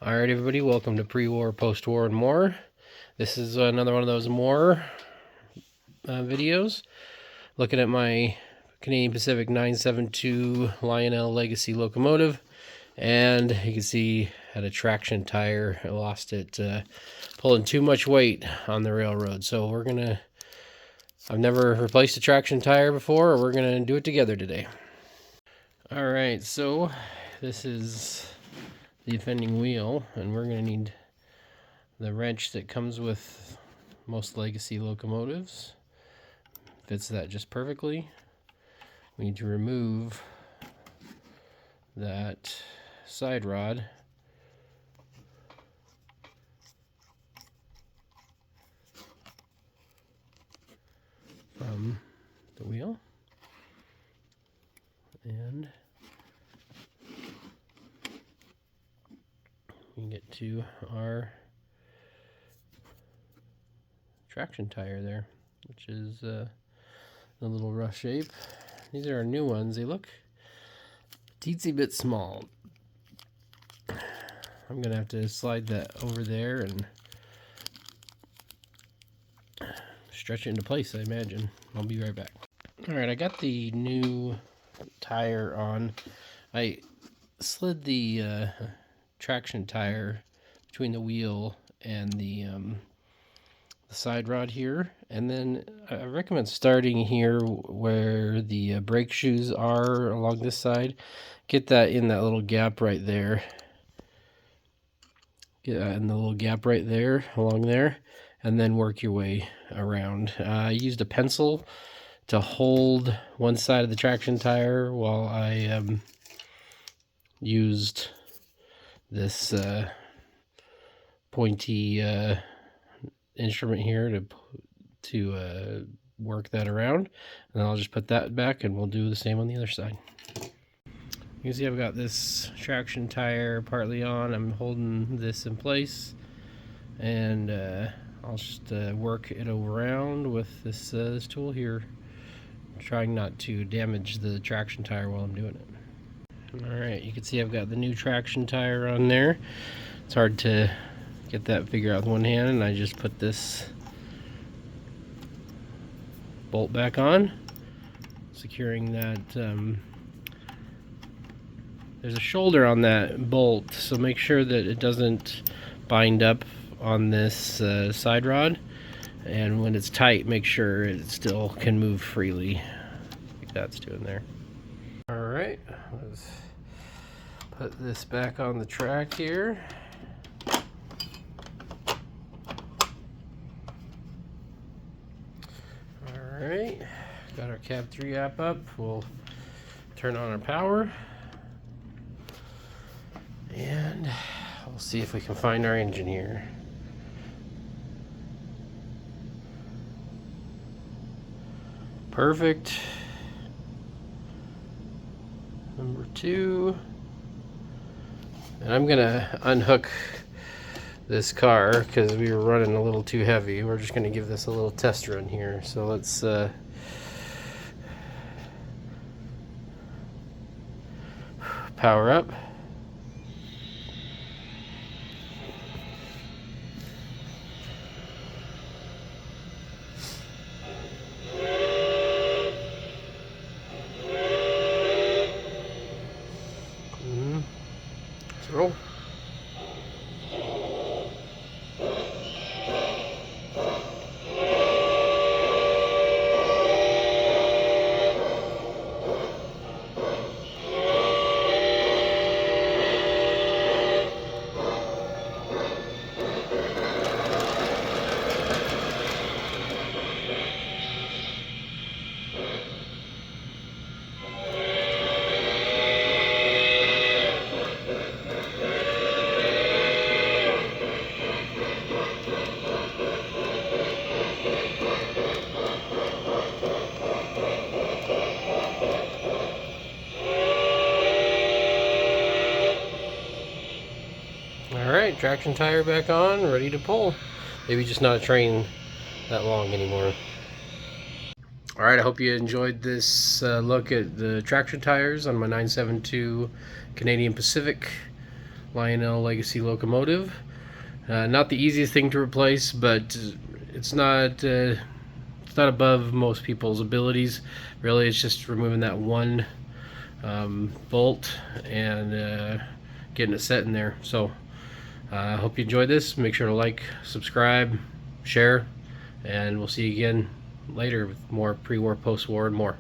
Alright everybody, welcome to Pre-War, Post-War, and More. This is another one of those more videos. Looking at my Canadian Pacific 972 Lionel Legacy locomotive. And you can see had a traction tire. I lost it pulling too much weight on the railroad. So I've never replaced a traction tire before, we're going to do it together today. Alright, so this is the offending wheel, and we're going to need the wrench that comes with most Legacy locomotives. Fits that just perfectly. We need to remove that side rod from the wheel, and we can get to our traction tire there, which is a little rough shape. These are our new ones. They look a teensy bit small. I'm gonna have to slide that over there and stretch it into place, I imagine. I'll be right back. Alright, I got the new tire on. I slid the traction tire between the wheel and the side rod here, and then I recommend starting here where the brake shoes are along this side. Get that in that little gap right there. Get that in the little gap right there, along there, and then work your way around. I used a pencil to hold one side of the traction tire while I used this pointy instrument here to work that around, and then I'll just put that back and we'll do the same on the other side. You can see I've got this traction tire partly on. I'm holding this in place, and I'll just work it around with this tool here, trying not to damage the traction tire while I'm doing it. Alright, you can see I've got the new traction tire on there. It's hard to get that figure out with one hand, and I just put this bolt back on, securing that. There's a shoulder on that bolt, so make sure that it doesn't bind up on this side rod, and when it's tight, make sure it still can move freely, like that's doing there. Alright, let's put this back on the track here. Alright, got our cab 3 app up. We'll turn on our power, and we'll see if we can find our engine here. Perfect. Number 2. And I'm gonna unhook this car because we were running a little too heavy. We're just gonna give this a little test run here. So let's power up. Let's roll. Alright, traction tire back on, ready to pull. Maybe just not a train that long anymore. Alright, I hope you enjoyed this look at the traction tires on my 972 Canadian Pacific Lionel Legacy locomotive. Not the easiest thing to replace, but it's not above most people's abilities. Really, it's just removing that one bolt and getting it set in there. So I hope you enjoyed this. Make sure to like, subscribe, share, and we'll see you again later with more pre-war, post-war, and more.